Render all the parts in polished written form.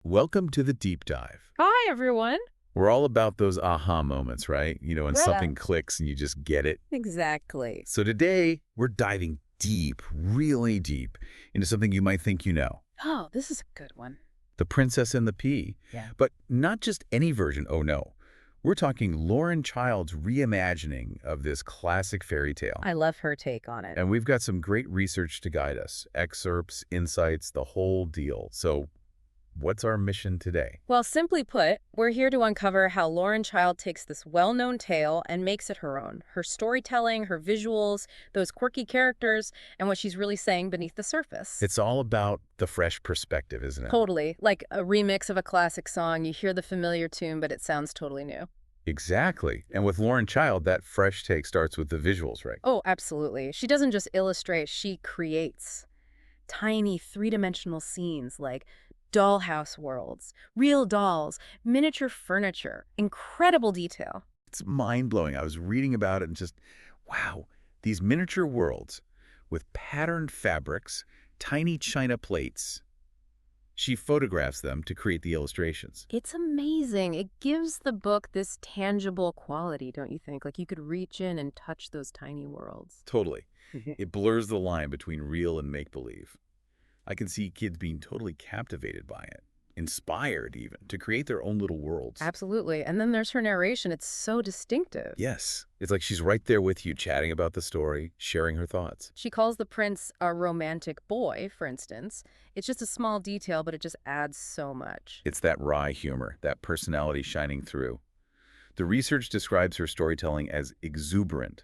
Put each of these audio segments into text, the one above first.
Welcome to the deep dive. Hi, everyone. We're all about those aha moments, right? When Yeah. something clicks and you just get it. Exactly. So today, we're diving deep, really deep, into something you might think you know. Oh, this is a good one. The Princess and the Pea. Yeah. But not just any version, oh no. We're talking Lauren Child's reimagining of this classic fairy tale. I love her take on it. And we've got some great research to guide us. Excerpts, insights, the whole deal. So what's our mission today? Well, simply put, we're here to uncover how Lauren Child takes this well-known tale and makes it her own. Her storytelling, her visuals, those quirky characters, and what she's really saying beneath the surface. It's all about the fresh perspective, isn't it? Totally. Like a remix of a classic song. You hear the familiar tune, but it sounds totally new. Exactly. And with Lauren Child, that fresh take starts with the visuals, right? Oh, absolutely. She doesn't just illustrate, she creates tiny three-dimensional scenes like dollhouse worlds, real dolls, miniature furniture, incredible detail. It's mind-blowing. I was reading about it and just, wow, these miniature worlds with patterned fabrics, tiny china plates. She photographs them to create the illustrations. It's amazing. It gives the book this tangible quality, don't you think? Like you could reach in and touch those tiny worlds. Totally. It blurs the line between real and make-believe. I can see kids being totally captivated by it, inspired even, to create their own little worlds. Absolutely. And then there's her narration. It's so distinctive. Yes. It's like she's right there with you, chatting about the story, sharing her thoughts. She calls the prince a romantic boy, for instance. It's just a small detail, but it just adds so much. It's that wry humor, that personality shining through. The research describes her storytelling as exuberant,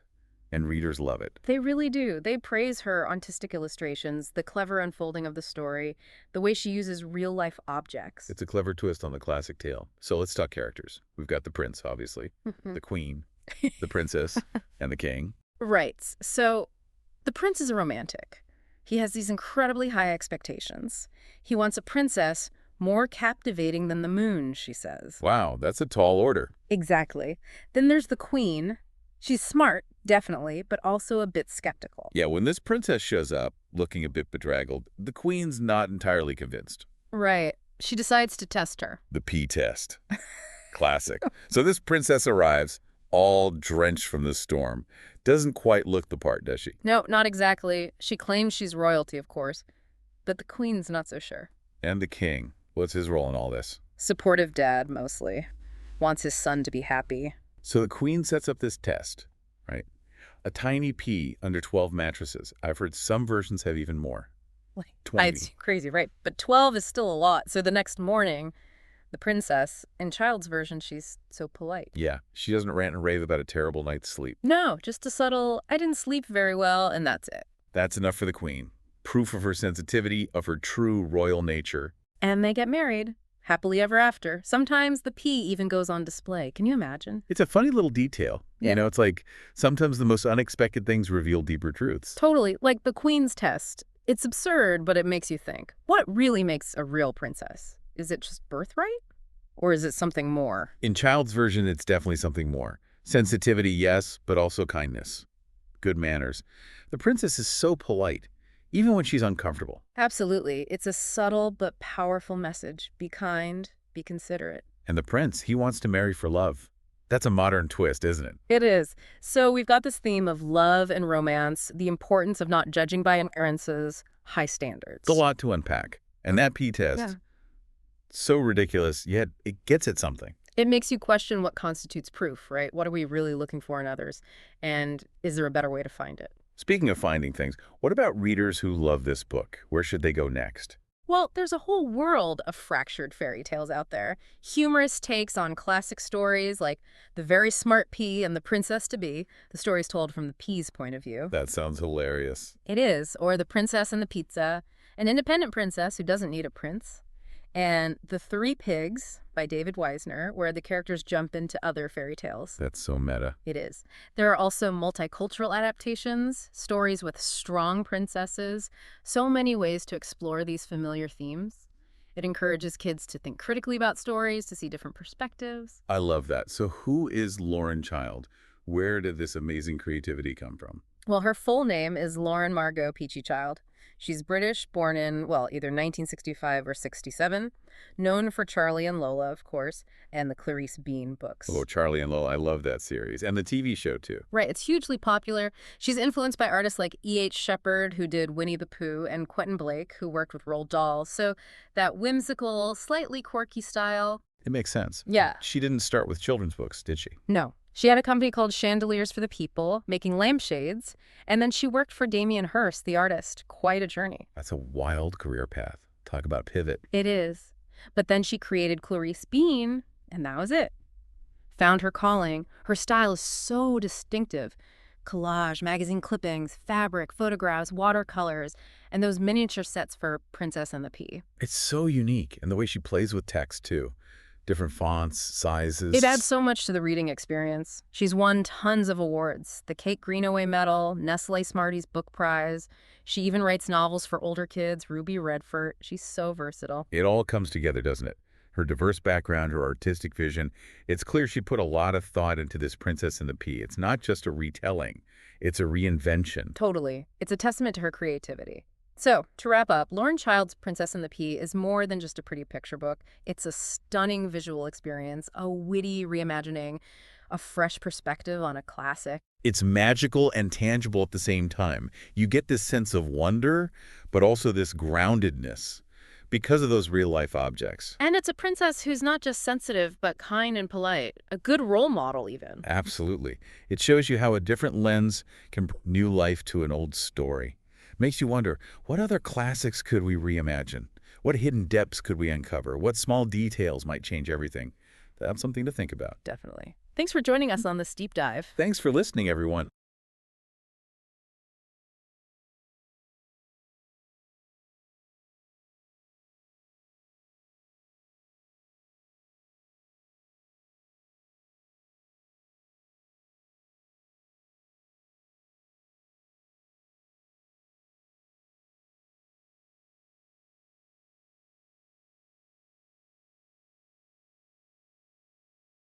and readers love it. They really do. They praise her artistic illustrations, the clever unfolding of the story, the way she uses real-life objects. It's a clever twist on the classic tale. So let's talk characters. We've got the prince, obviously, the queen, the princess, and the king. Right. So the prince is a romantic. He has these incredibly high expectations. He wants a princess more captivating than the moon, she says. Wow, that's a tall order. Exactly. Then there's the queen. She's smart, definitely, but also a bit skeptical. Yeah, when this princess shows up, looking a bit bedraggled, the queen's not entirely convinced. Right. She decides to test her. The pea test. Classic. So this princess arrives, all drenched from the storm. Doesn't quite look the part, does she? No, not exactly. She claims she's royalty, of course, but the queen's not so sure. And the king. What's his role in all this? Supportive dad, mostly. Wants his son to be happy. So the queen sets up this test, right? A tiny pea under 12 mattresses. I've heard some versions have even more. Like, 20. it's crazy, right? But 12 is still a lot. So the next morning, the princess, in Child's version, she's so polite. Yeah, she doesn't rant and rave about a terrible night's sleep. No, just a subtle, I didn't sleep very well, and that's it. That's enough for the queen. Proof of her sensitivity, of her true royal nature. And they get married. Happily ever after. Sometimes the pea even goes on display. Can you imagine? It's a funny little detail. Yeah. It's like sometimes the most unexpected things reveal deeper truths. Totally. Like the queen's test. It's absurd, but it makes you think. What really makes a real princess? Is it just birthright? Or is it something more? In Child's version, it's definitely something more. Sensitivity, yes, but also kindness. Good manners. The princess is so polite, even when she's uncomfortable. Absolutely. It's a subtle but powerful message. Be kind, be considerate. And the prince, he wants to marry for love. That's a modern twist, isn't it? It is. So we've got this theme of love and romance, the importance of not judging by appearances, high standards. It's a lot to unpack. And that pea test, Yeah. so ridiculous, yet it gets at something. It makes you question what constitutes proof, right? What are we really looking for in others? And is there a better way to find it? Speaking of finding things, what about readers who love this book? Where should they go next? Well, there's a whole world of fractured fairy tales out there. Humorous takes on classic stories like The Very Smart Pea and the Princess-to-Be. The story's told from the pea's point of view. That sounds hilarious. It is. Or The Princess and the Pizza, an independent princess who doesn't need a prince. And The Three Pigs by David Weisner, where the characters jump into other fairy tales. That's so meta. It is. There are also multicultural adaptations, stories with strong princesses, so many ways to explore these familiar themes. It encourages kids to think critically about stories, to see different perspectives. I love that. So who is Lauren Child? Where did this amazing creativity come from? Well, her full name is Lauren Margot Peachy Child. She's British, born in, well, either 1965 or 67, known for Charlie and Lola, of course, and the Clarice Bean Oh, books. Charlie and Lola, I love that series. And the TV show, too. Right, it's hugely popular. She's influenced by artists like E.H. Shepard, who did Winnie the Pooh, and Quentin Blake, who worked with Roald Dahl. So that whimsical, slightly quirky style. It makes sense. Yeah. She didn't start with children's books, did she? No. She had a company called Chandeliers for the People, making lampshades, and then she worked for Damien Hirst, the artist. Quite a journey. That's a wild career path. Talk about pivot. It is. But then she created Clarice Bean, and that was it. Found her calling. Her style is so distinctive. Collage, magazine clippings, fabric, photographs, watercolors, and those miniature sets for Princess and the Pea. It's so unique. And the way she plays with text, too. Different fonts, sizes. It adds so much to the reading experience. She's won tons of awards. The Kate Greenaway Medal, Nestle Smarties Book Prize. She even writes novels for older kids, Ruby Redford. She's so versatile. It all comes together, doesn't it? Her diverse background, her artistic vision. It's clear she put a lot of thought into this Princess and the Pea. It's not just a retelling. It's a reinvention. Totally. It's a testament to her creativity. So, to wrap up, Lauren Child's Princess and the Pea is more than just a pretty picture book. It's a stunning visual experience, a witty reimagining, a fresh perspective on a classic. It's magical and tangible at the same time. You get this sense of wonder, but also this groundedness because of those real-life objects. And it's a princess who's not just sensitive, but kind and polite. A good role model, even. Absolutely. It shows you how a different lens can bring new life to an old story. Makes you wonder, what other classics could we reimagine? What hidden depths could we uncover? What small details might change everything? That's something to think about. Definitely. Thanks for joining us on this deep dive. Thanks for listening, everyone.